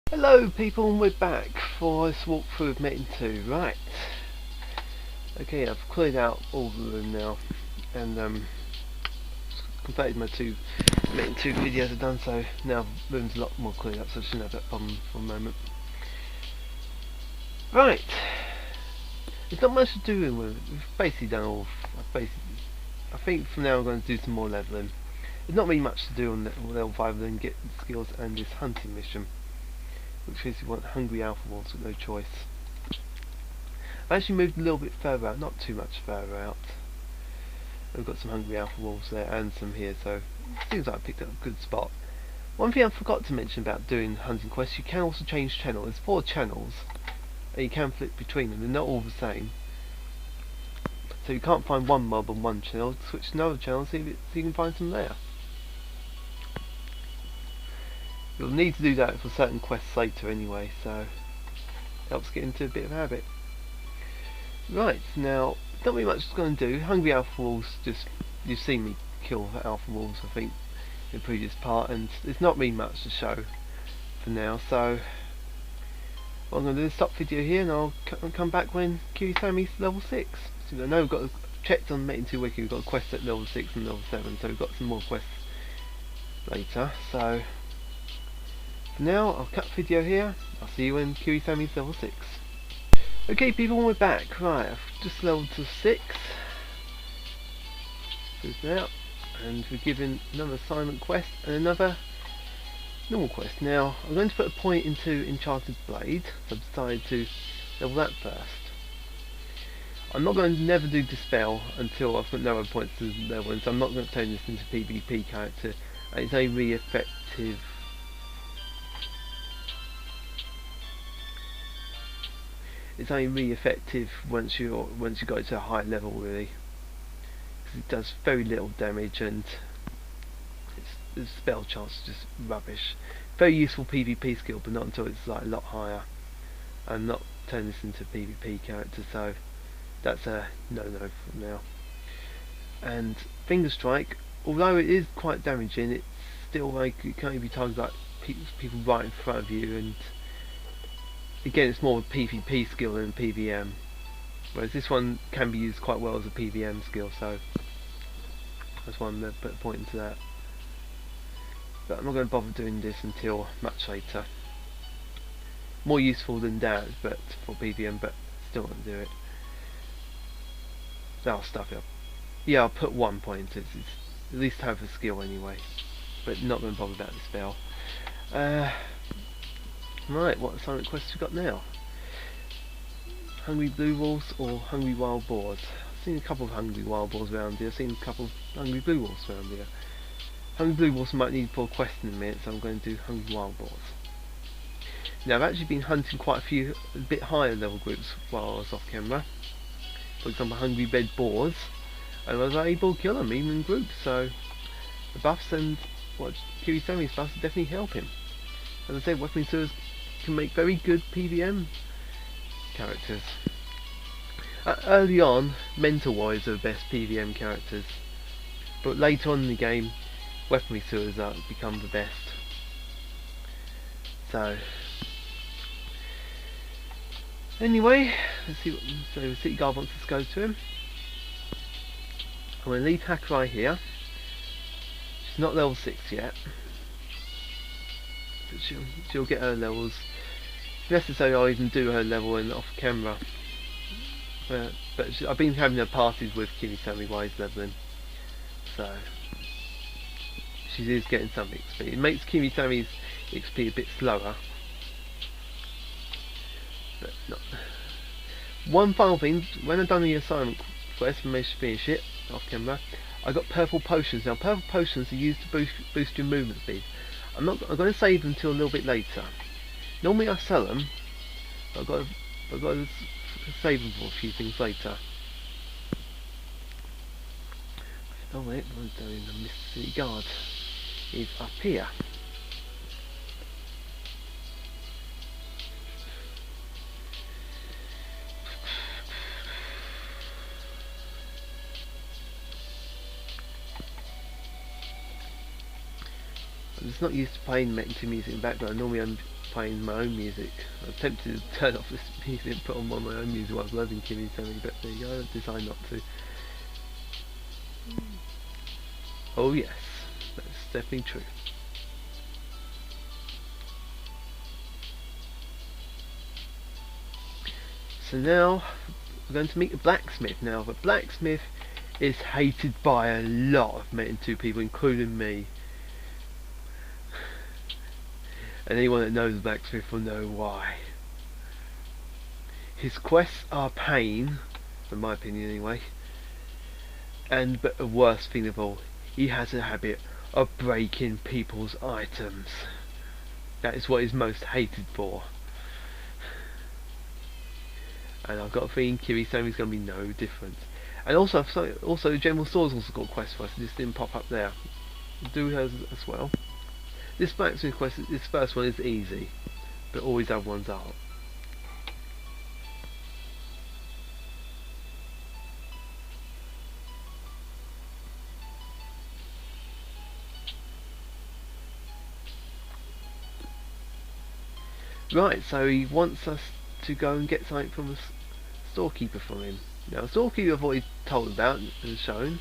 Hello people, and we're back for this walkthrough of Metin 2. Right. Okay, I've cleared out all of the room now and completed my two Metin 2 videos I've done, so now the room's a lot more cleared up, so I shouldn't have that problem for a moment. Right. There's not much to do with it. We've basically done all. I think from now I'm going to do some more leveling. There's not really much to do on level 5 other than get the skills and this hunting mission, which is you want hungry alpha wolves with no choice. I've actually moved a little bit further out, not too much further out. We've got some hungry alpha wolves there and some here, so it seems like I picked up a good spot. One thing I forgot to mention about doing hunting quests, you can also change channel. There's 4 channels and you can flip between them. They're not all the same. So you can't find one mob on one channel, switch to another channel, see if you can find some there. You'll need to do that for certain quests later anyway, so it helps get into a bit of a habit. Right, now, not really much going to do. Hungry alpha wolves, you've seen me kill alpha wolves, I think, in the previous part, and there's not really much to show for now, so what I'm going to do is stop video here, and I'll come back when Kirisame's level 6. So I know we've got checked on Metin 2 Wiki, we've got a quest at level 6 and level 7, so we've got some more quests later, so for now, I'll cut video here. I'll see you when Kirisame's level 6. Okay people, we're back. Right, I've just leveled to 6. Now, and we're given another assignment quest and another normal quest. Now, I'm going to put a point into Enchanted Blade, so I've decided to level that first. I'm not going to never do Dispel until I've got no other points to level, and so I'm not going to turn this into PvP character. It's a really effective. It's only really effective once you go to a high level, really, because it does very little damage and the spell chance is just rubbish. Very useful PvP skill, but not until it's like a lot higher. I'm not turning this into a PvP character, so that's a no-no for now. And Finger Strike, although it is quite damaging, it's still like it can only be targeted like people right in front of you, and again, it's more of a PvP skill than PvM, whereas this one can be used quite well as a PvM skill, so that's why I'm going to put a point into that. But I'm not going to bother doing this until much later. More useful than that, but for PvM, but still not do it. I'll stuff it up. Yeah, I'll put 1 point into it. It's at least have a skill anyway, but not going to bother about the spell. Right, what assignment quests we got now? Hungry blue wolves or hungry wild boars? I've seen a couple of hungry wild boars around here. I've seen a couple of hungry blue wolves around here. Hungry blue wolves might need for a quest in a minute, so I'm going to do hungry wild boars. Now, I've actually been hunting quite a bit higher level groups while I was off camera. For example, hungry red boars, and I was able to kill them even in groups. So the buffs and what Kirisame's buffs definitely help him. As I said, weapon suras can make very good PvM characters. Early on, mental warriors are the best PvM characters, but later on in the game, weaponry suras become the best. So anyway, let's see what the city guard wants us to go to him. I'm going to leave Hakurai here. She's not level 6 yet, but she'll get her levels. If necessary, I'll even do her level and off camera. But I've been having her parties with Kirisame while he's leveling, so she is getting some XP. It makes Kirisame's XP a bit slower, but not. One final thing: when I've done the assignment quest and managed to finish it off camera, I got purple potions. Now, purple potions are used to boost your movement speed. I'm going to save them until a little bit later. Normally I sell them, but I've got to save them for a few things later. Oh wait, what I'm doing, the Mississippi Guard is up here. I'm just not used to playing Metin 2 music in the background. Normally I'm playing my own music. I was tempted to turn off this music and put on one of my own music while I was loving Kirisame, but there you go, I decided not to. Oh yes, that's definitely true. So now we're going to meet the Blacksmith. Now the Blacksmith is hated by a lot of Metin 2 people, including me. And anyone that knows the Blacksmith will know why. His quests are pain, in my opinion anyway. But the worst thing of all, he has a habit of breaking people's items. That is what he's most hated for. And I've got a feeling Kirisame is going to be no different. And also General Store's also got quests for us. This didn't pop up there. Do has as well. This Blacksmith quest, this first one is easy, but all these other ones are. Right, so he wants us to go and get something from the storekeeper from him. Now, the storekeeper I've already told about and shown.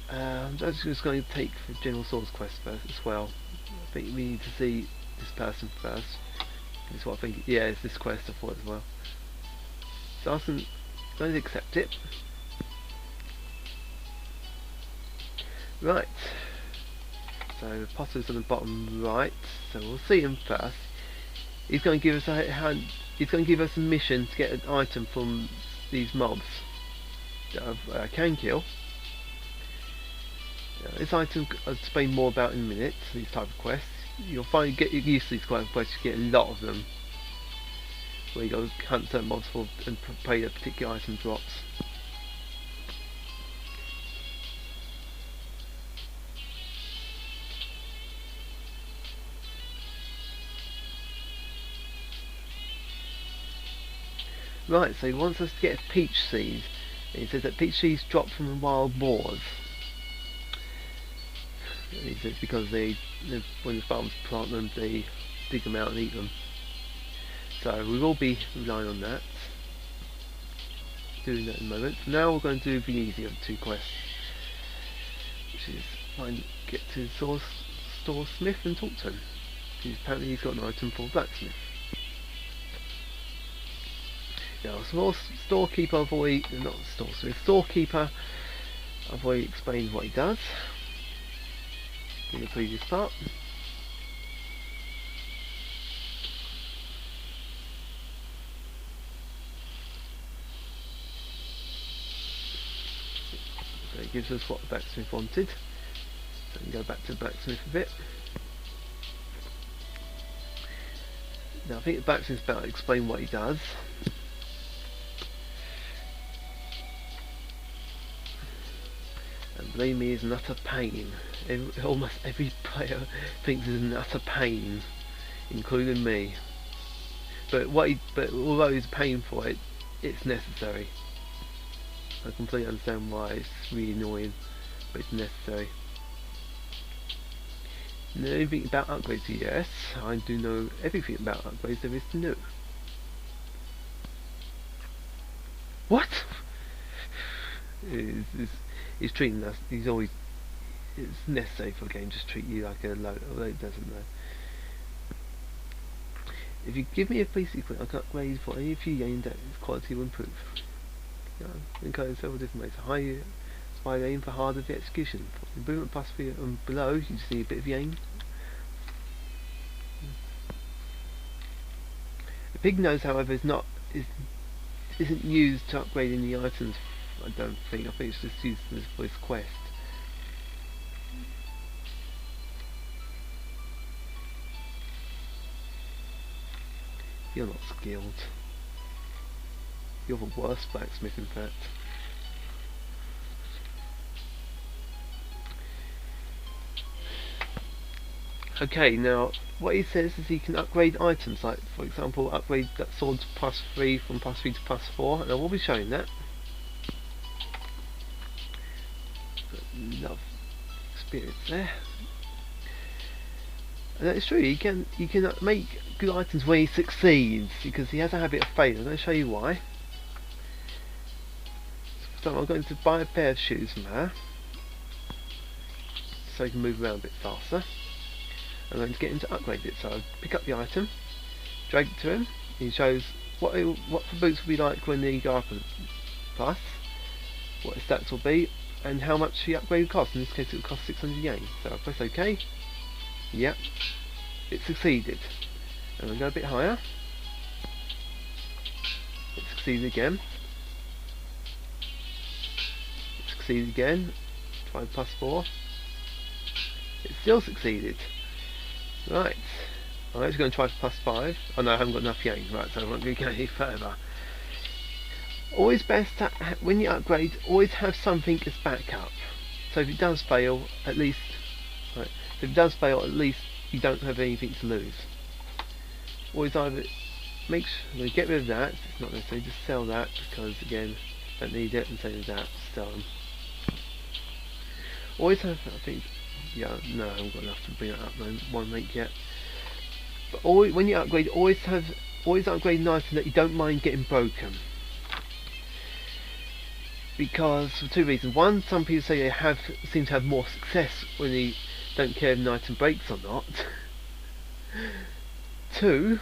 I'm just going to take the General Store's quest first as well. I think we need to see this person first. This is what I think. Yeah, it's this quest I thought as well. So I'm going to accept it. Right. So the potter's on the bottom right. So we'll see him first. He's going to give us he's going to give us a mission to get an item from these mobs that I can kill. This item I'll explain more about in a minute. These type of quests, you'll find get used to these type of quests. You get a lot of them, where you go hunt certain mobs for and pray that particular item drops. Right, so he wants us to get a peach seed. He says that peach seeds drop from the wild boars. He says because when the farmers plant them, they dig them out and eat them. So we will be relying on that. Doing that in a moment. So now we're going to do the easier of the two quests, which is get to the store smith and talk to him. Because apparently he's got an item for Blacksmith. Now, storekeeper, I've already explained what he does in the previous part. So it gives us what the Blacksmith wanted. So we can go back to the Blacksmith a bit. Now I think the Blacksmith's about to explain what he does. And believe me, it's an utter pain. Almost every player thinks it's an utter pain, including me. But although he's paying for it, it's necessary. I completely understand why it's really annoying, but it's necessary. Know anything about upgrades? Yes, I do know everything about upgrades there is to know. What? He's treating us. He's always. It's necessary for a game just treat you like a load, although it doesn't though. If you give me a basic equipment, I can upgrade for any of you gain that quality will improve. Yeah, encode in several different ways. High spy aim for harder the execution. For improvement plus 3 and below, you just need a bit of aim. The pig nose, however, isn't used to upgrade any items. I don't think. I think it's just used for this quest. You're not skilled. You're the worst blacksmith, in fact. Okay, now what he says is he can upgrade items, like for example upgrade that sword to +3 from +3 to +4, and I will be showing that. Got enough experience there. And that is true. You can make good items when he succeeds, because he has a habit of failing. I'm going to show you why. So I'm going to buy a pair of shoes from her, so he can move around a bit faster. I'm going to get him to upgrade it. So I pick up the item, drag it to him. He shows what the boots will be like when they go up a plus, what his stats will be, and how much the upgrade costs. In this case, it will cost 600 yen. So I press OK. Yep, it succeeded. And I go a bit higher. It succeeded again. It succeeded again. Try +4. It still succeeded. Right. I'm actually going to try for +5. Oh no, I haven't got enough yen. Right, so I'm not going to go any further. Always best to, when you upgrade, always have something as backup. So if it does fail, at least, right, if it does fail, at least you don't have anything to lose. Always either make sure get rid of that. It's not necessary. Just sell that, because again, don't need it, and same as that. Sell them. Always have. I think. Yeah. No, I haven't got enough to bring it up. I won't make yet. But always, when you upgrade, always upgrade an item that you don't mind getting broken. Because for two reasons. One, some people say they seem to have more success when they don't care if an item breaks or not. Two,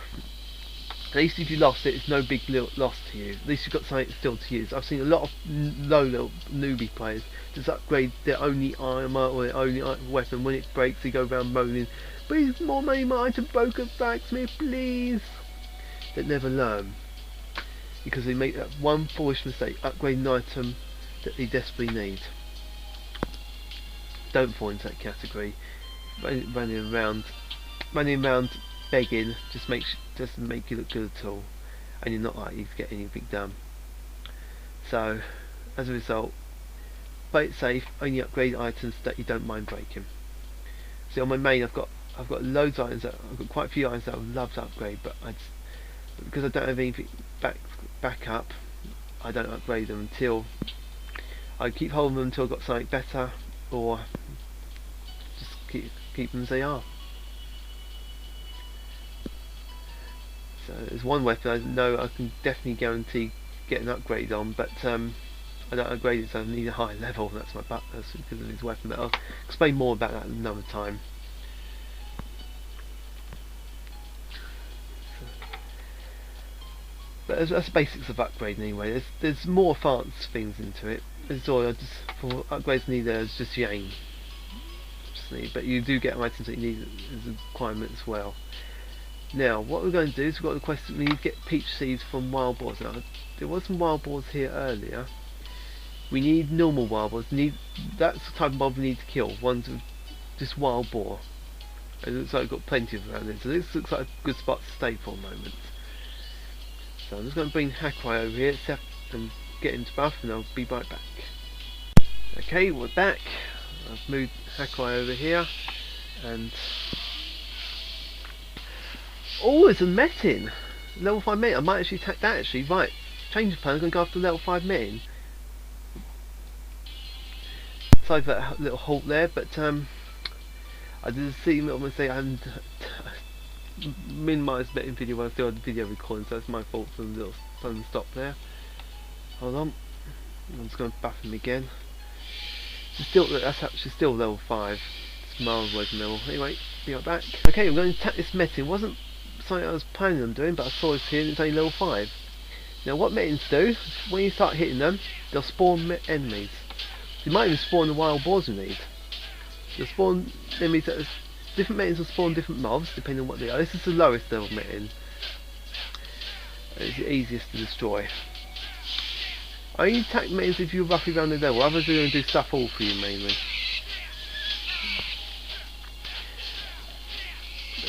at least if you lost it, it's no big loss to you. At least you've got something still to use. I've seen a lot of low newbie players just upgrade their only armour or their only weapon. When it breaks, they go around moaning, "Please, more money, my item broke at Blacksmith, please." They never learn, because they make that one foolish mistake, upgrade an item that they desperately need. Don't fall into that category. Running around begging doesn't make you look good at all, and you're not likely to get anything done. So, as a result, play it safe. Only upgrade items that you don't mind breaking. See, on my main, I've got loads of items I've got quite a few items that I would love to upgrade, but because I don't have anything back up, I don't upgrade them until I keep holding them until I've got something better, or just keep them as they are. So there's one weapon I know I can definitely guarantee get an upgrade on, but I don't upgrade it, so I need a higher level. That's my butler, because of his weapon. But I'll explain more about that another time. But that's the basics of upgrading anyway. There's more advanced things into it. That's all. For upgrades needed, there's just yen. But you do get items that you need as a requirement as well. Now, what we're going to do is we've got the question. We need to get peach seeds from wild boars. Now, there was some wild boars here earlier. We need normal wild boars. That's the type of mob we need to kill. Ones with just wild boar. It looks like we've got plenty of them around here. So this looks like a good spot to stay for a moment. So I'm just going to bring Hakuai over here and get into buff, and I'll be right back. Okay, we're back. I've moved Hakuai over here, and oh, it's a Metin! Level 5 Metin. I might actually attack that actually. Right, change of plan, I'm going to go after level 5 Metin. Sorry for that little halt there, but I did see a little mistake. I hadn't minimised Metin video while I still had the video recording, so that's my fault for the little sudden stop there. Hold on, I'm just going to buff him again. That's actually still level 5. It's miles away from level. Anyway, be right back. Okay, I'm going to attack this Metin. It wasn't something I was planning on doing, but I saw this here and it's only level 5. Now what Metins do, when you start hitting them, they'll spawn enemies. You might even spawn the wild boars you need. They'll spawn enemies that different Metins will spawn different mobs depending on what they are. This is the lowest level Metin. It's the easiest to destroy. I only attack Metins if you're roughly around the level. Others are going to do stuff all for you mainly.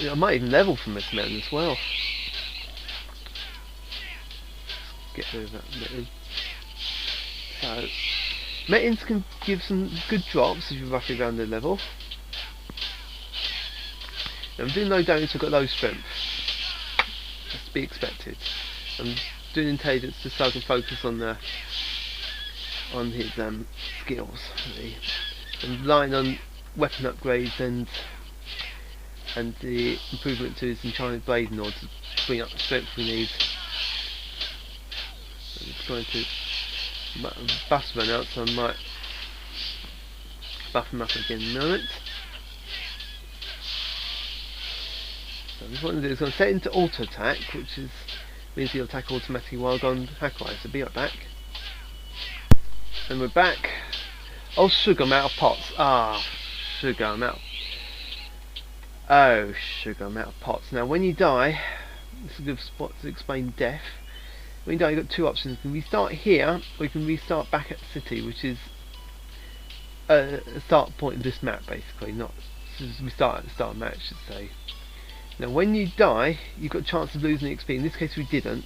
I might even level from this Metin as well. Get rid of that Metin. So, Metins can give some good drops if you're roughly around their level. Now, I'm doing low damage, so I've got low strength. That's to be expected. I'm doing intelligence just so I can focus on his skills. Really. I'm relying on weapon upgrades and and the improvement to his enchanted blade in order to bring up the strength we need. I'm just going to buff run out, so I might buff him up again in a moment. So what I'm going to do is I'm going to set it into auto attack, which means he'll attack automatically while gone Hakurai, so be right back. And we're back. Oh sugar, I'm out of pots. Ah, sugar, I'm out. Oh sugar, I'm out of pots. Now when you die, this is a good spot to explain death. When you die you've got two options. You can restart here, or you can restart back at the city, which is a start point of this map basically. Not we start at the start of the match, I should say. Now when you die, you've got a chance of losing the XP. In this case we didn't.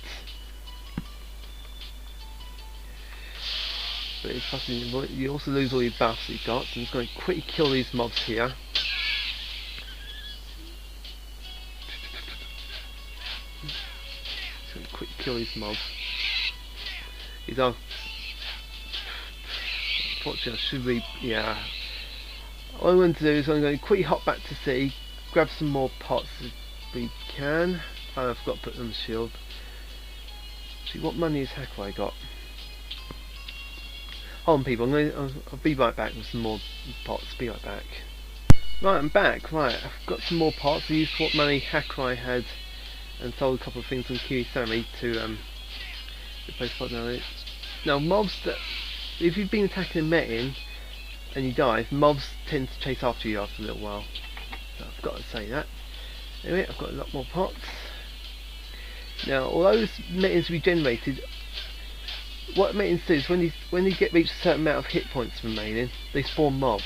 But it's possible you also lose all your buffs that you got. So I'm just going to quickly kill these mobs here. Just going to quickly kill these mobs. These are... Unfortunately I should be... yeah. All I'm going to do is I'm going to quickly hop back to sea, grab some more pots if we can. Oh, I forgot to put them on the shield. See, what money has Hakurai got? Hold on people, I'll be right back with some more pots, be right back. Right, I'm back, right, I've got some more pots. I used what money Hakurai had and sold a couple of things on Kirisame to replace pot. Now mobs that, if you've been attacking a Metin and you die, mobs tend to chase after you after a little while. So I've got to say that. Anyway, I've got a lot more pots. Now, all those Metins regenerated, what Metins do is when they reach a certain amount of hit points remaining, they spawn mobs.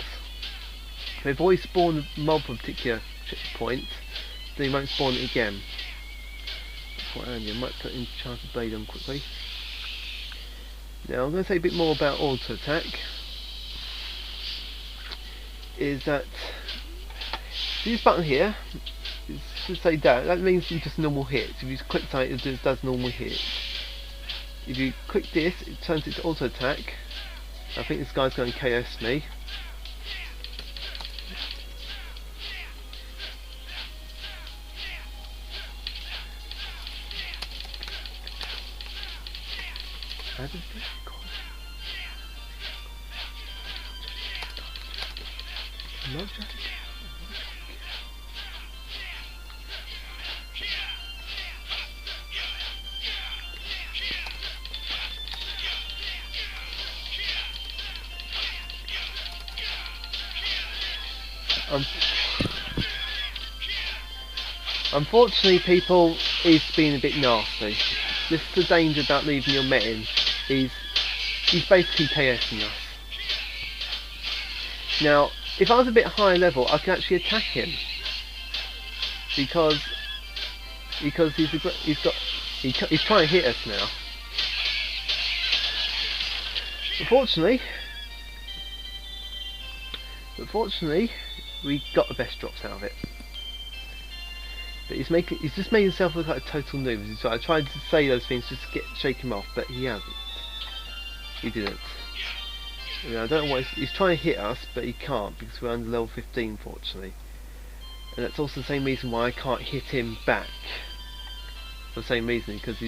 They've always spawned a mob for a particular point, so they won't spawn it again. That's quite handy. I might put Enchanted Blade on quickly. Now, I'm going to say a bit more about auto attack. Is that this button here is to say that means just normal hits. If you click on it, it does normal hits. If you click this, it turns it to auto attack. I think this guy's going to KS me. How did this go? Not just unfortunately people, he's been a bit nasty. This is the danger about leaving your Metin. He's basically KSing us. Now if I was a bit higher level I could actually attack him because he's trying to hit us now. Unfortunately we got the best drops out of it. But he's just making himself look like a total noob. So I tried to say those things just to shake him off, but he hasn't. He didn't. I don't know why he's trying to hit us, but he can't because we're under level 15, fortunately. And that's also the same reason why I can't hit him back. For the same reason, because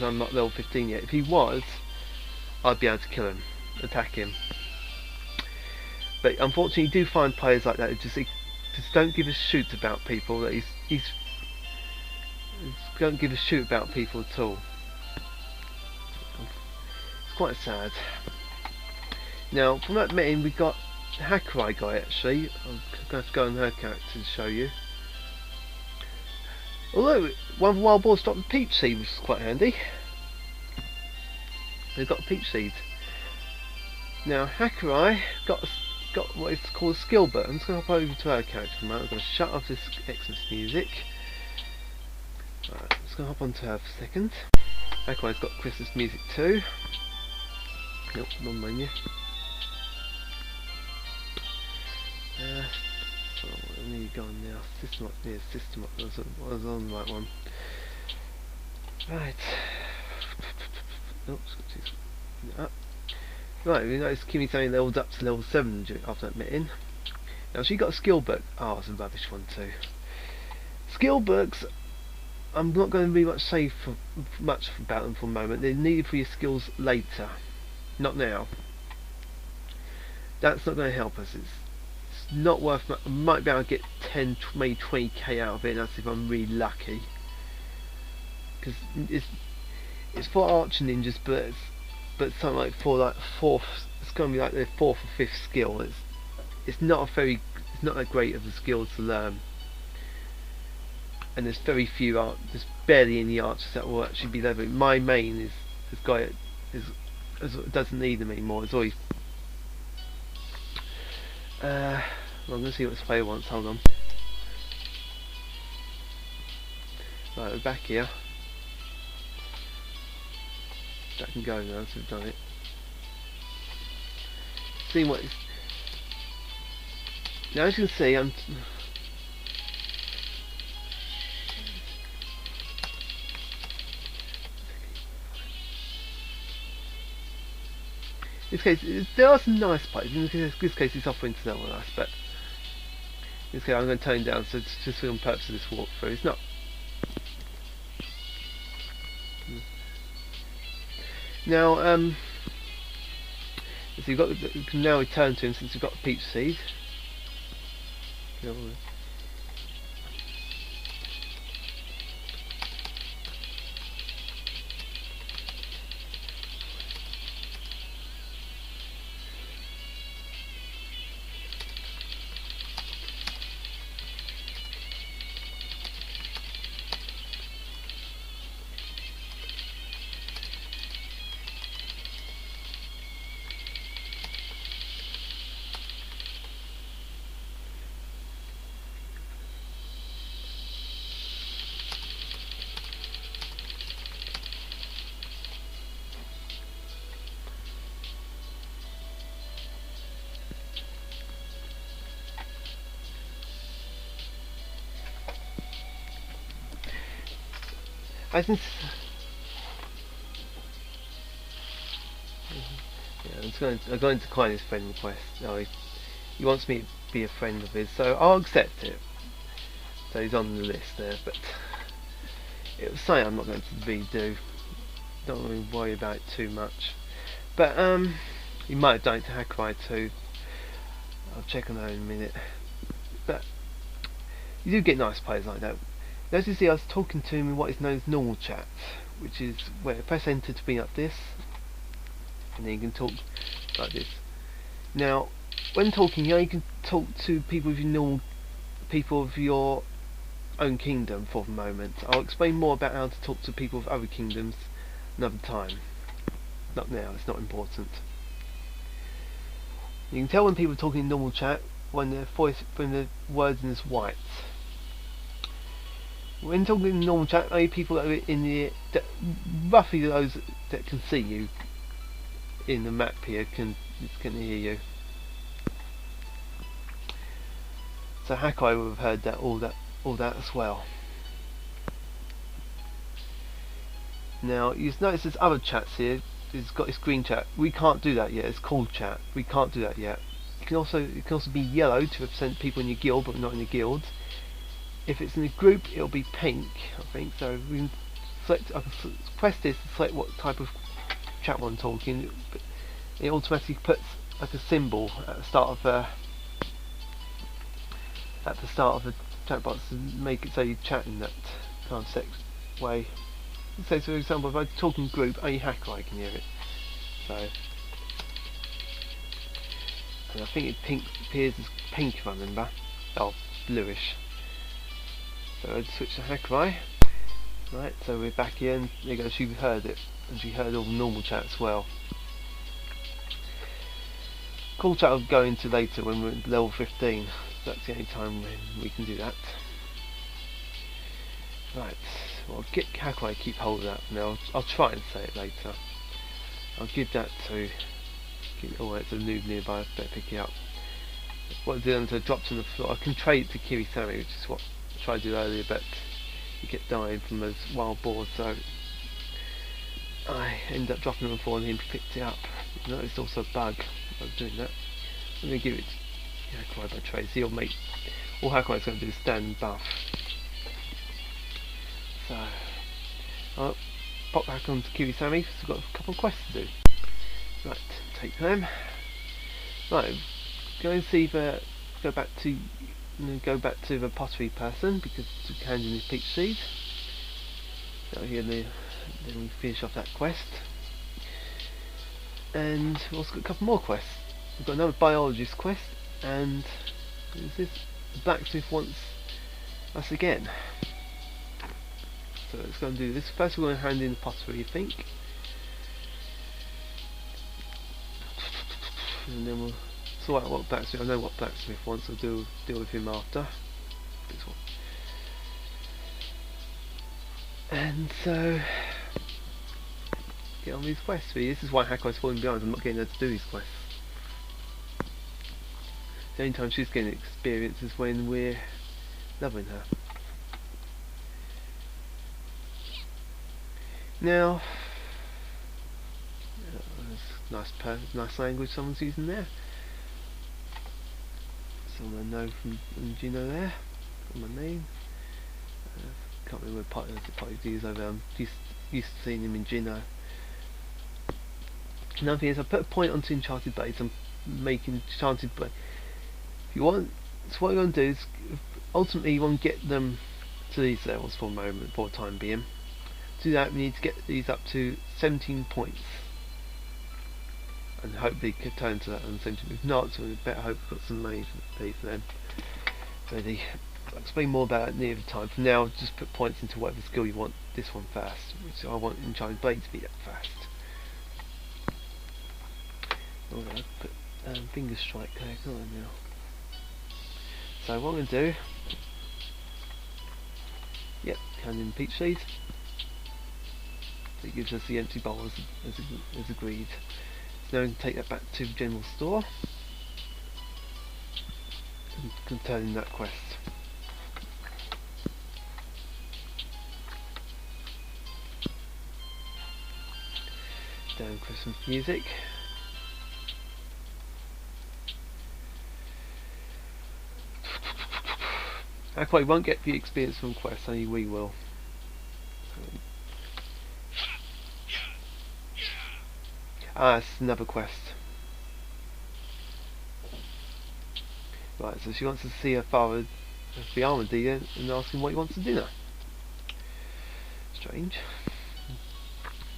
I'm not level 15 yet. If he was, I'd be able to kill him, attack him. But unfortunately, you do find players like that who just don't give a shoot about people. That he's don't give a shoot about people at all. It's quite sad. Now, from that Metin, we got the Hakurai guy actually. I'm going to have to go on her character to show you. Although, one of the wild boars dropped a peach seed, which is quite handy. They've got a peach seed. Now, Hakurai got what is called a skill book. I'm just going to hop over to her character for a moment. I'm going to shut off this Xmas music. Right, I'm just going to hop onto her for a second. Hakurai's got Christmas music too. Nope, wrong menu. So I need to go on now. System up, yeah, system up. I was on the right one. Right. Oops, up. Right, we noticed Kirisame leveled up to level 7 after that Metin. Now she got a skill book. Oh, it's a rubbish one too. Skill books, I'm not going to be much about them for a moment. They're needed for your skills later, not now. That's not going to help us. It's not worth. I might be able to get 10, maybe 20k out of it. That's if I'm really lucky. Because it's for archer ninjas, but something like for like fourth. It's going to be like their fourth or fifth skill. It's not that great of a skill to learn. And there's very few there's barely any archers that will actually be level. My main is this guy doesn't need them anymore. It's always well, I'm gonna see what this player wants. Hold on. Right, we're back here. That can go now, so we've done it. See what it's now. As you can see, in this case, there are some nice plays. In this case, it's offering to no one else, but in this case, I'm going to tone down so it's just for the purpose of this walkthrough. It's not. Now, so you can now return to him since you've got the peach seed. I think. Yeah, I'm going to decline his friend request. No, he wants me to be a friend of his, so I'll accept it. So he's on the list there, but it was something I'm not going to redo. Don't really worry about it too much. But he might have done it to Hakurai too. I'll check on that in a minute. But you do get nice players like that. As you see, I was talking to him in what is known as normal chat, which is where I press enter to bring up this, and then you can talk like this. Now, when talking, you can talk to people of your own kingdom for the moment. I'll explain more about how to talk to people of other kingdoms another time. Not now, it's not important. You can tell when people are talking in normal chat when the words in this white. When talking in normal chat, only people that are in roughly those that can see you in the map here can hear you. So Hakurai would have heard all that as well. Now you notice there's other chats here. It's got this green chat. We can't do that yet. It's called chat. We can't do that yet. It can also be yellow to represent people in your guild, but not in the guild. If it's in a group, it'll be pink, I think. So we can select. I can press this to select what type of chat I'm talking. It automatically puts like a symbol at the start of the chat box to make it so you chat in that kind of sex way. So, for example, if I talk in group, only Hakurai can hear it. So, and I think it appears as pink if I remember. Oh, bluish. So I'd switch to Hakurai. Right, so we're back here, and there you go, she heard it, and she heard all the normal chat as well. Call chat I'll go into later when we're at level 15, so that's the only time when we can do that. Right, well, I'll get Hakurai to keep hold of that for now. I'll try and say it later. I'll give that to... oh, it's a noob nearby, I better pick it up. What I do is I dropped on the floor. I can trade it to Kirisame, which is what I tried to do earlier, but you get dying from those wild boars, so I ended up dropping on the floor and he picked it up. You noticed also a bug. I was doing that. I'm going to give it to Hakurai by trade. So he'll make... all Hakurai's going to do is stand and buff. so I'll pop back onto Kirisame because we've got a couple of quests to do. Right, take them. Right, go and see the go back to the pottery person because to hand in his peach seed. So here then we finish off that quest. And we've also got a couple more quests. We've got another biologist quest, and what is this? The blacksmith wants us again. So let's go and do this. First we're going to hand in the pottery, I think. And then we'll sort out what blacksmith, I know what blacksmith wants, I'll deal with him after. This one. And so get on these quests. This is why Hako's falling behind. I'm not getting her to do these quests. The only time she's getting experience is when we're loving her. Now, nice language someone's using there. Someone I know from Gino there. Got my name. Can't remember what part he used over there. I'm used to seeing him in Gino. Another thing is I put a point onto enchanted blades. I'm making enchanted blades. If you want, so what you want to do is ultimately you want to get them to these levels for a moment, for a time being. To do that we need to get these up to 17 points. And hopefully could turn to that on 17. If not, so we better hope we've got some money to pay for them. Ready. I'll explain more about it near the time. For now, just put points into whatever skill you want this one first, which I want Enchanted Blade to be that fast. Oh, I'll put Finger Strike there, can't I now? So what I'm going to do, yep, hand in peach seed. So it gives us the empty bowl as agreed. So now we can take that back to the general store and turn in that quest. Down Christmas music. Actually, we won't get the experience from quests, only we will. It's another quest. Right, so she wants to see her father, the armour dealer, and ask him what he wants for dinner. Strange.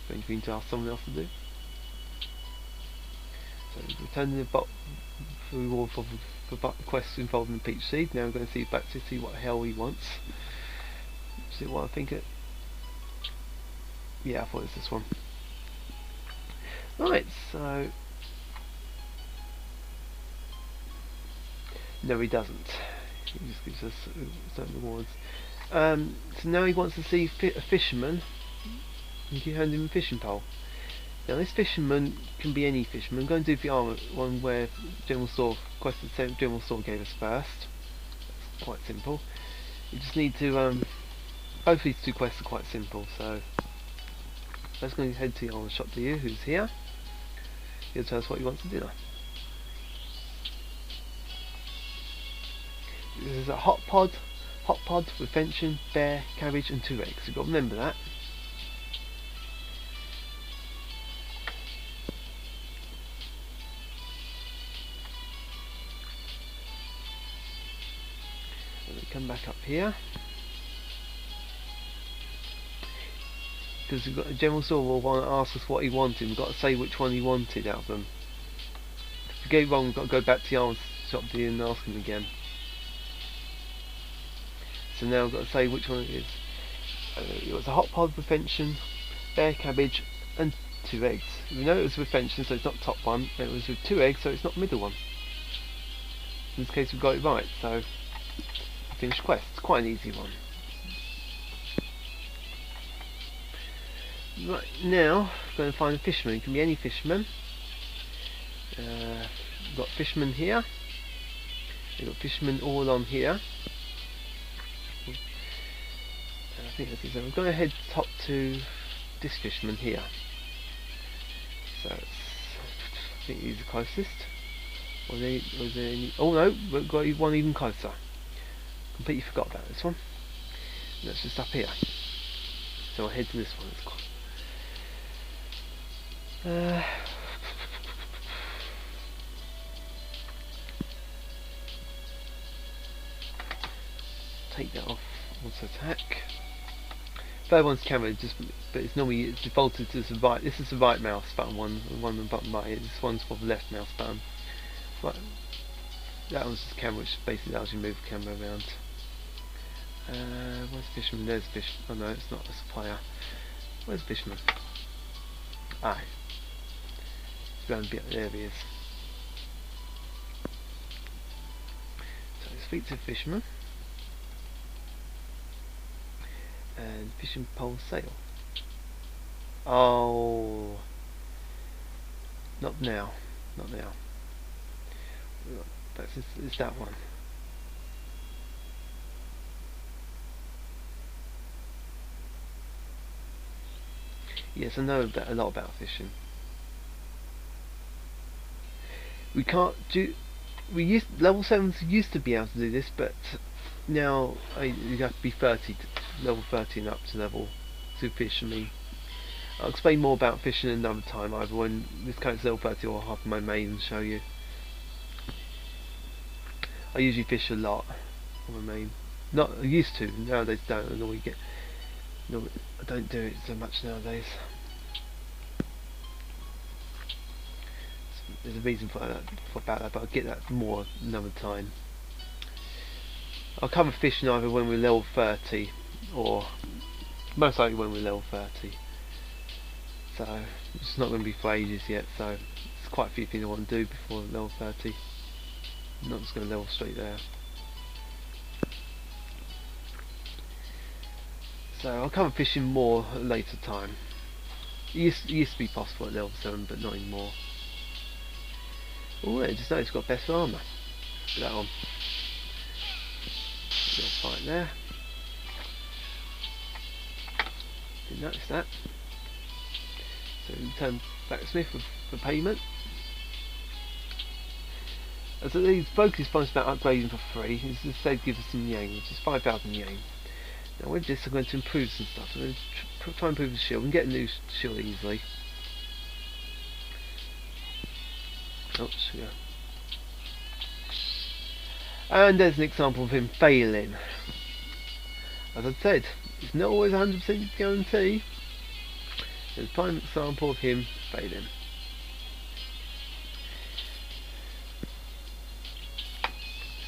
Strange thing to ask someone else to do. So returning the reward for quests involving the peach seed. Now I'm going to see back to see what the hell he wants. See what I think it. Yeah, I thought it was this one. Right, so no, he doesn't. He just gives us certain rewards. So now he wants to see a fisherman. You can hand him a fishing pole. Now this fisherman can be any fisherman. I'm going to do the armour one where General Store quest the General Store gave us first. That's quite simple. You just need to both these two quests are quite simple, so let's go head to the armour shop to you, who's here. He'll tell us what he wants for dinner. This is a hot pod with venison, bear, cabbage and 2 eggs. You've got to remember that. Come back up here because we've got a general store will want to ask us what he wanted. We've got to say which one he wanted out of them. If we get it wrong, we've got to go back to the arms shop and ask him again. So now we've got to say which one it is. It was a hot pod with venison, bear cabbage and 2 eggs. We know it was with venison, so it's not top one. It was with 2 eggs, so it's not middle one. In this case we've got it right, so finish quest. It's quite an easy one. Right, now we're going to find a fisherman. It can be any fisherman. We've got fishermen here. We've got fishermen all on here. I think this is it. We're going to head top to this fisherman here. So it's, I think he's the closest. Was there any, oh no, we've got one even closer. Completely forgot about this one. That's just up here. So I'll head to this one. Take that off. Auto attack. Third one's camera, but it's normally defaulted to the right. This is the right mouse button one button by it. This one's for the left mouse button. Right. That one's just camera, which basically allows you to move the camera around. Where's the fisherman? There's the fish. Oh no, it's not a supplier. Where's the fisherman? Ah, it's around a bit. There he is. So speak to the fisherman. And fishing pole sail. Oh, not now, not now. It's that one. Yes, I know a lot about fishing. We can't do. Level 7s used to be able to do this, but now you have to be 30, level 30 and up to fish. I'll explain more about fishing another time, either when this counts level 30 or half of my main and show you. I usually fish a lot on my main. Not I used to. Nowadays don't. I normally get. No, I don't do it so much nowadays. There's a reason for that, but I'll get that more another time. I'll cover fishing either when we're level 30 or most likely when we're level 30. So it's not going to be for ages yet. So there's quite a few things I want to do before level 30. I'm not just going to level straight there. So I'll cover fishing more at a later time. It used to be possible at level 7, but not anymore. Oh, I just noticed it's got better armour. That one. Little fight there. Didn't notice that. So return Blacksmith for payment. So these focus points about upgrading for free. This instead gives us some yen, which is 5,000 yen. Now with this I'm going to improve some stuff. I'm going to try and improve the shield. We can get a new shield easily. Oh, sugar. And there's an example of him failing. As I said, it's not always 100% guarantee. There's a prime example of him failing.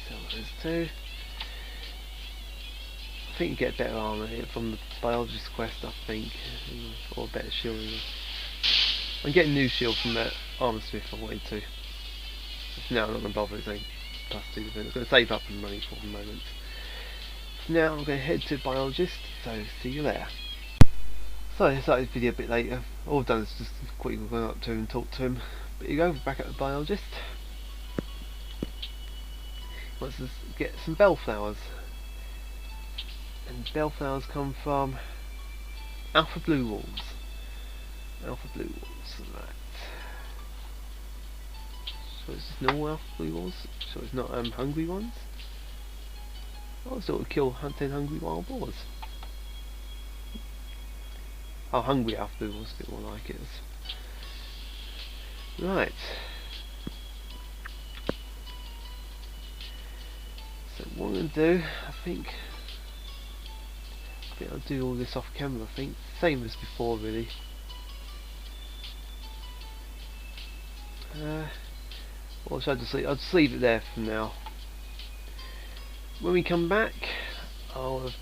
So those two. I think you get better armour here from the Biologist quest, I think, or better shield. I'm getting a new shield from that armour smith I wanted to. Now I'm not going to bother, it's only plus 2 defense. I'm going to save up some money for the moment. So now I'm going to head to Biologist, so see you there. So I started this video a bit later. All I've done is just quickly go up to him and talk to him. But you go back at the Biologist. He wants to get some bellflowers. And bellflowers come from alpha blue walls. Alpha blue walls, right. So it's just normal alpha blue walls. So it's not hungry ones. I thought it would kill hunting hungry wild boars. Oh, hungry alpha blue walls, a bit more like it. Right. So what I'm going to do, I think I'll do all this off camera. I think same as before, really. Or should I just leave? I'll just leave it there for now. When we come back, I'll have.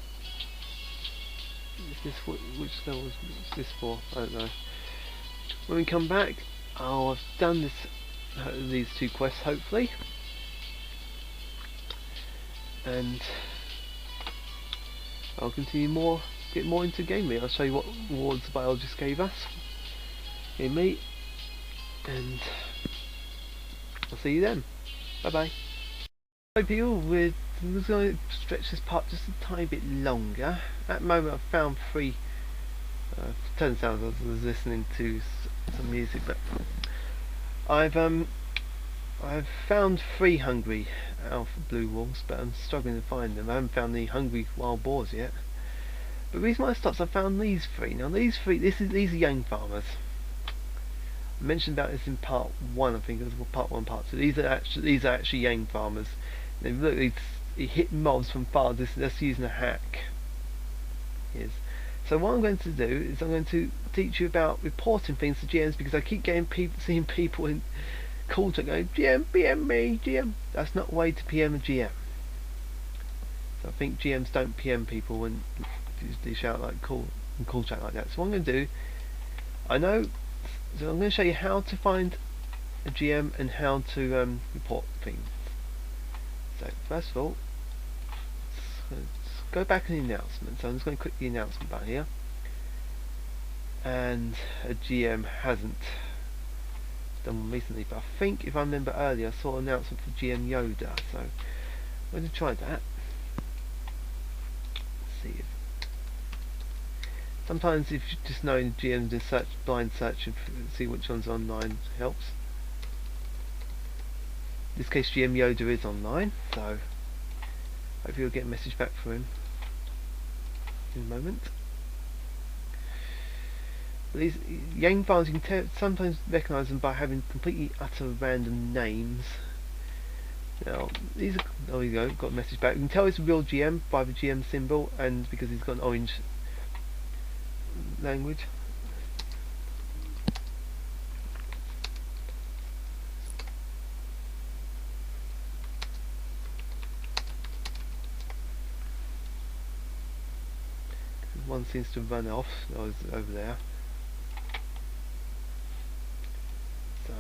Is this which level is this for? I don't know. When we come back, I'll have done this, these two quests hopefully, and I'll continue get more into gaming. I'll show you what rewards the Biologist gave us in me, and I'll see you then. Bye bye. Hi people, we're going to stretch this part just a tiny bit longer. At the moment I've found 3, turns out I was listening to some music, but I've found 3 hungry alpha blue wolves, but I'm struggling to find them. I haven't found any hungry wild boars yet. But the reason why I stopped, I found these three. Now these three, these are young farmers. I mentioned about this in part 1, I think it was part 1, part 2. These are actually young farmers. And look, he hit mobs from far distance. That's using a hack. Yes. So what I'm going to do is I'm going to teach you about reporting things to GMs, because I keep seeing people in call chat going, GM, PM me, GM. That's not a way to PM a GM. So I think GMs don't PM people when they shout like call chat like that. So what I'm going to do, so I'm going to show you how to find a GM and how to report things. So first of all, let's go back in the announcement. So I'm just going to click the announcement button here, and a GM hasn't done one recently, but I think if I remember earlier I saw an announcement for GM Yoda, so I'm going to try that. Let's see if sometimes if just knowing GMs and search, blind search, and see which one's online helps. In this case GM Yoda is online, so hopefully you'll get a message back from him in a moment. But these Yang farms, you can sometimes recognise them by having completely utter random names. Now these are, oh, you go, got a message back. You can tell it's a real GM by the GM symbol, and because he's got an orange language. One seems to run off. I was over there. So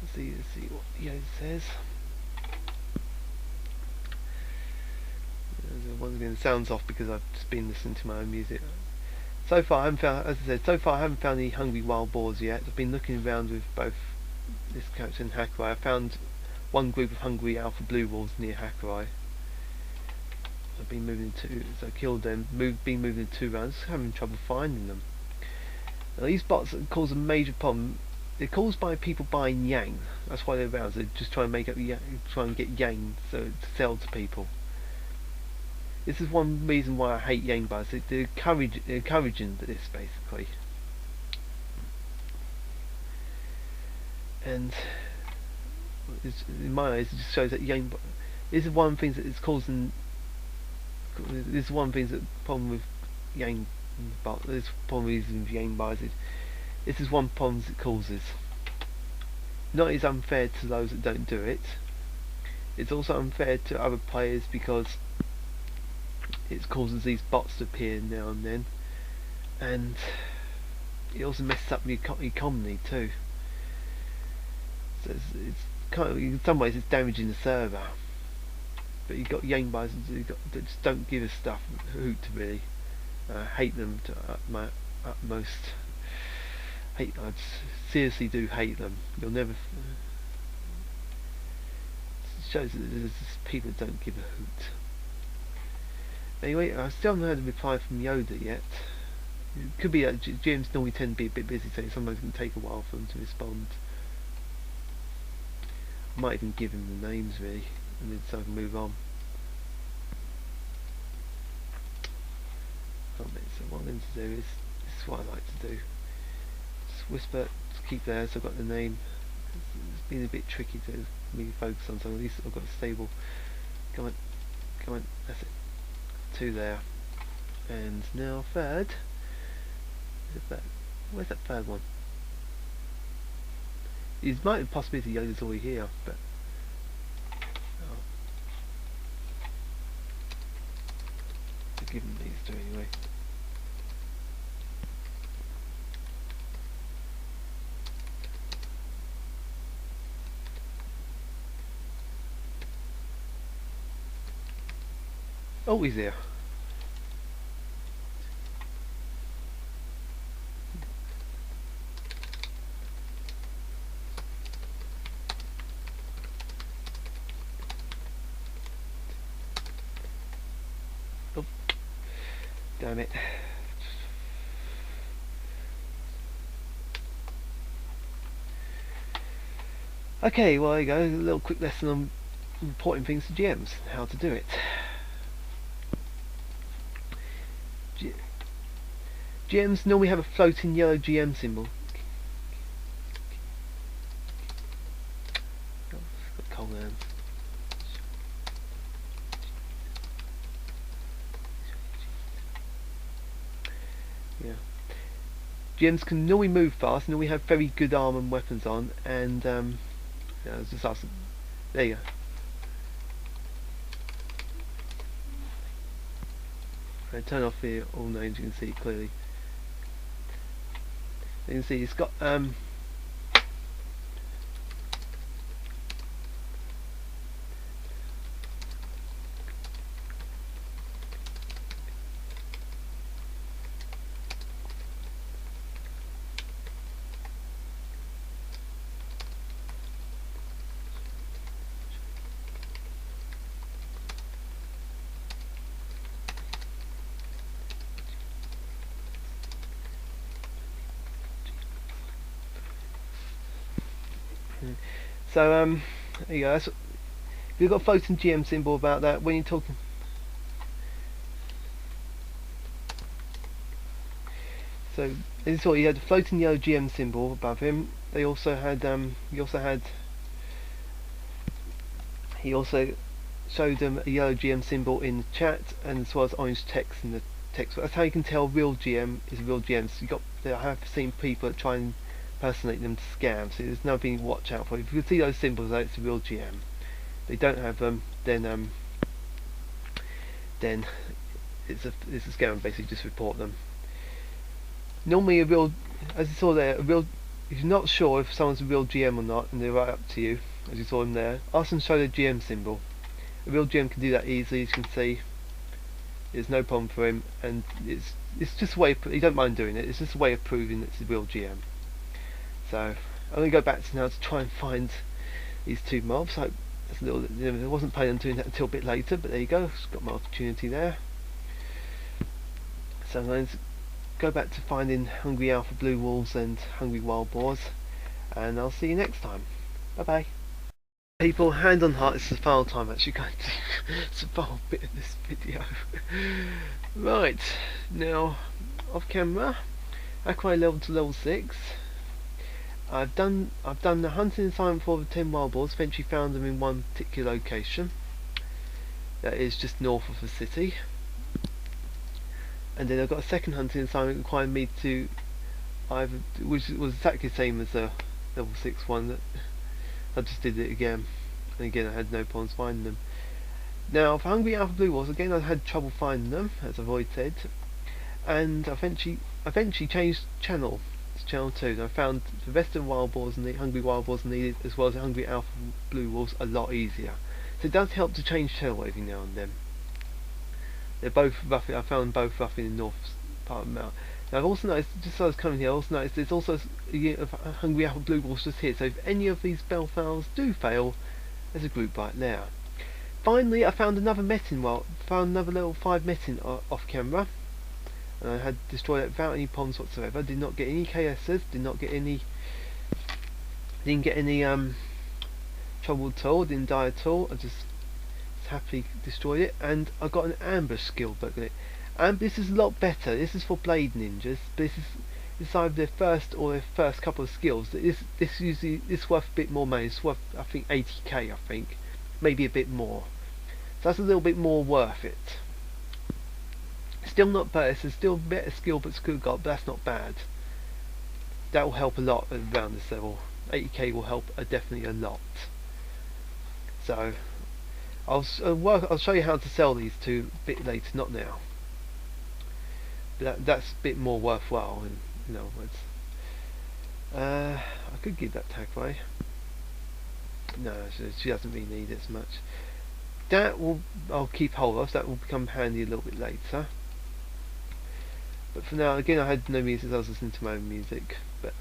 let's see what Yoda says. Once again, the sound's off because I've just been listening to my own music. So far, I haven't found, as I said, I haven't found any hungry wild boars yet. I've been looking around with both this character and Hakurai. I found one group of hungry alpha blue wolves near Hakurai. I've been moving so I killed them. Been moving 2 rounds, having trouble finding them. Now these bots cause a major problem. They're caused by people buying yang. That's why they're around. They're just trying to make up try and get yang so to sell to people. This is one reason why I hate yang buyers. They're encouraging this basically. And in my eyes, it just shows that yang. This is one thing that is causing. This is one thing that problem with yang. But this problem with yang buyers. This is one problem it causes. Not as unfair to those that don't do it. It's also unfair to other players because it causes these bots to appear now and then, and it also messes up the economy too. So it's kind of, in some ways it's damaging the server. But you've got yang buyers that just don't give a stuff a hoot really. I hate them to my utmost. I seriously do hate them. You'll never. It shows that there's just people that don't give a hoot. Anyway, I still haven't had a reply from Yoda yet. It could be that GMs normally tend to be a bit busy, so sometimes it can take a while for them to respond. I might even give him the names really, and then so I can move on. So what I'm going to do is, this is what I like to do. Just whisper, just keep there, so I've got the name. It's been a bit tricky to really focus on, so at least I've got a stable. Come on, that's it. 2 there. And now third. Where's that third one? It might be a possibility Yoda's already here, but oh. I'll give him these 2 anyway. Oh, he's here. Oh, damn it. Okay, well there you go, a little quick lesson on reporting things to GMs, how to do it. GMs normally have a floating yellow GM symbol. Oh, it's got cold hands. Yeah. GMs can normally move fast, normally have very good armor and weapons on, and yeah, it's just awesome. There you go. I turn off the all names, you can see it clearly. You can see it's got so there you go. That's, you've got a floating GM symbol about that when you're talking. So as you saw, he had a floating yellow GM symbol above him. They also had he also showed them a yellow GM symbol in the chat, and as well as orange text in the text. That's how you can tell real GM is a real GM. So I have seen people that try and impersonate them to scam. So there's nothing to watch out for. If you can see those symbols, that it's a real GM. If they don't have them, then it's a scam. Basically, just report them. Normally, as you saw there, if you're not sure if someone's a real GM or not, and they're right up to you, as you saw him there, ask them to show their GM symbol. A real GM can do that easily, as you can see. There's no problem for him, and it's just a way he don't mind doing it. It's just a way of proving that it's a real GM. So I'm going to go back to now to try and find these two mobs. I wasn't planning on doing that until a bit later, but there you go. Just got my opportunity there. So I'm going to go back to finding hungry alpha blue wolves and hungry wild boars, and I'll see you next time. Bye bye. People, hand on heart, it's the final time actually going to survive a bit of this video. Right, now off camera, Aqua level to level 6. I've done the hunting assignment for the 10 wild boars. Eventually found them in one particular location that is just north of the city. And then I've got a second hunting assignment requiring me to which was exactly the same as the level 6 one. That I just did it again, and again I had no problems finding them. Now for hungry alpha blue wolves, again I had trouble finding them, as I've already said, and I eventually changed channel to channel 2, and I found the rest of the wild boars and the hungry wild boars needed, as well as the hungry alpha blue wolves, a lot easier. So it does help to change channel every now and then. They're both roughly, I found both roughly in the north part of the map. Now I've also noticed, just as I was coming here, I also noticed there's also a hungry alpha blue wolves just here. So if any of these bell fowls do fail, there's a group right there. Finally, I found another metin. Well, found another level 5 metin off camera, and I had destroyed it without any problems whatsoever. Did not get any KSs. Didn't get any trouble at all. Didn't die at all. I just happily destroyed it, and I got an ambush skill book in it. And this is a lot better. This is for blade ninjas, but it's either their first or their first couple of skills. This worth a bit more money. It's worth, I think, 80k. I think maybe a bit more. So that's a little bit more worth it. Still not bad. It's still a better skill, but could have got. But that's not bad. That will help a lot around this level. 80k will help definitely a lot. So I'll show you how to sell these two a bit later, not now. But that's a bit more worthwhile, in other words. I could give that tag away. No, she doesn't really need it as much. That I'll keep hold of. So that will become handy a little bit later. But for now, again, I had no music. I was listening to my own music. But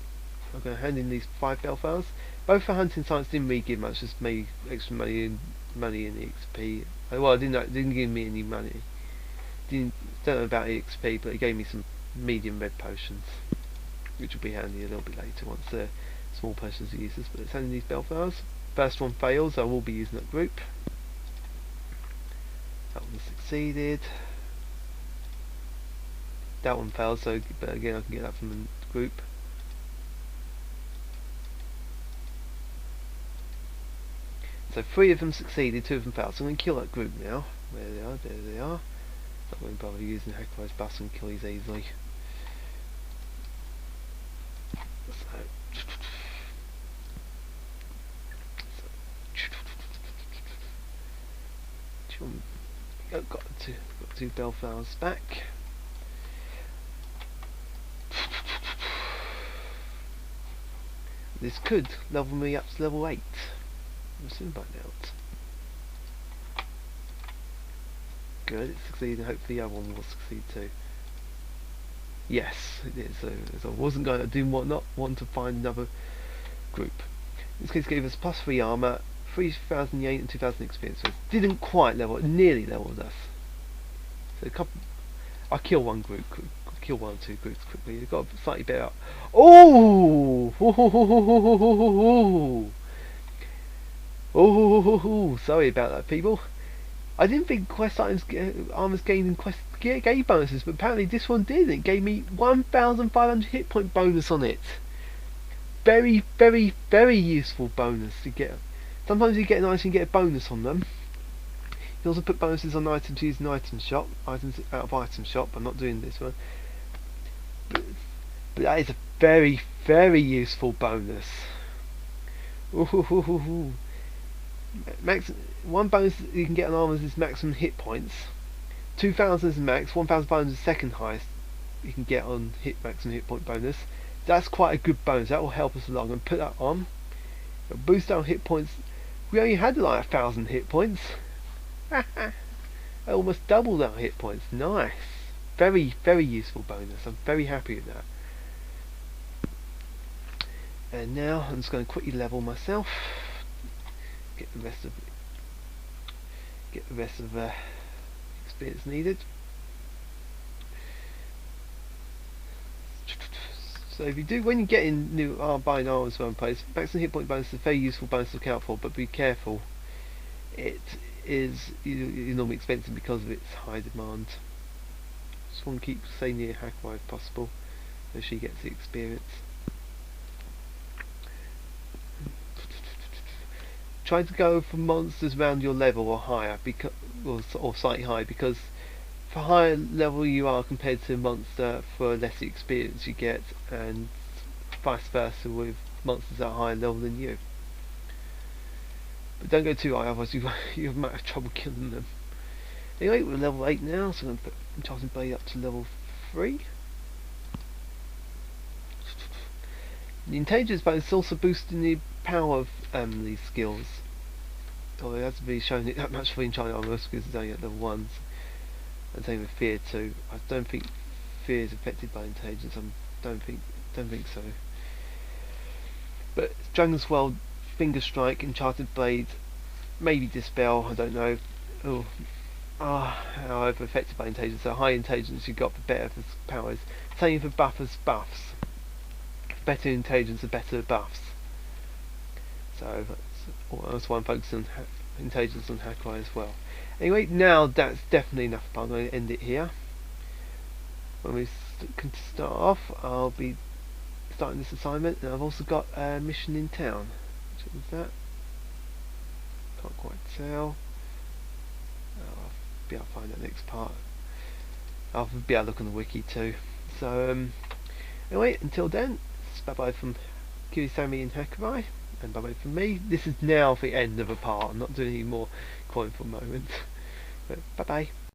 I'm going to hand in these 5 bell files. Both for hunting science didn't really give much. Just made extra money in the XP. Well, it didn't give me any money. Don't know about EXP, but it gave me some medium red potions, which will be handy a little bit later once the small potions are useless. But it's only these bell files. First one fails, I will be using that group. That one succeeded. That one failed, so but again I can get that from the group. So 3 of them succeeded, 2 of them failed. So I'm going to kill that group now. There they are, there they are. Not going to bother using Hackaway's bus and kill these easily. So got two bellflowers back. This could level me up to level 8. We'll soon find out. Good, it succeeded, and hopefully the other one will succeed too. Yes, it did. So I wasn't going. I not want to find another group. In this case, gave us +3 armor, 3,000 yen, and 2,000 experience. So it didn't quite level. It nearly leveled us. So a couple. I kill one group. Kill 1 or 2 groups quickly. You've got slightly better. Oh! Oh! Sorry about that, people. I didn't think quest items armors gained in quest gave bonuses, but apparently this one did. It gave me 1,500 hit point bonus on it. Very, very, very useful bonus to get. Sometimes you get an item and get a bonus on them. You also put bonuses on items used in item shop, items out of item shop. I'm not doing this one, but that is a very, very useful bonus. Ooh. One bonus you can get on armors is maximum hit points. 2,000 is max. 1,500 is second highest you can get on maximum hit point bonus. That's quite a good bonus. That will help us a lot. I'm going to put that on. It'll boost our hit points. We only had like 1,000 hit points. I almost doubled our hit points. Nice. Very, very useful bonus. I'm very happy with that. And now I'm just going to quickly level myself. Get the rest of experience needed. So if you do, when you get in new buying armors from one place, maximum hit point bonus is a very useful bonus to account for, but be careful. It is enormously expensive because of its high demand. Just want to keep staying near Hackaway if possible, so she gets the experience. Try to go for monsters around your level or higher, because or slightly higher, because for higher level you are compared to a monster, for less experience you get, and vice versa with monsters that are higher level than you. But don't go too high, otherwise you might have trouble killing them. Anyway, we're level 8 now, so I'm going to put Enchanting Blade up to level 3. The intelligence bonus is also boosting the power of these skills. Although it hasn't really shown it that much for enchanting armor because it's only at level 1s. And same with fear too. I don't think fear is affected by intelligence. I don't think so. But Dragon's World, Finger Strike, Enchanted Blade, maybe Dispel. I don't know. However, affected by intelligence. So high intelligence you got, the better for powers. Same for buffs. Better intelligence, the better buffs. So that's why I'm focusing on intelligence on Hackaway as well. Anyway, now that's definitely enough. I'm going to end it here. When we can start off, I'll be starting this assignment, and I've also got a mission in town. Which is that? Can't quite tell. I'll be able to find that next part. I'll be able to look on the wiki too. So anyway, until then, bye bye from Kirisame and Hackaway, and bye bye from me. This is now the end of a part. I'm not doing any more coin for a moment. But bye bye.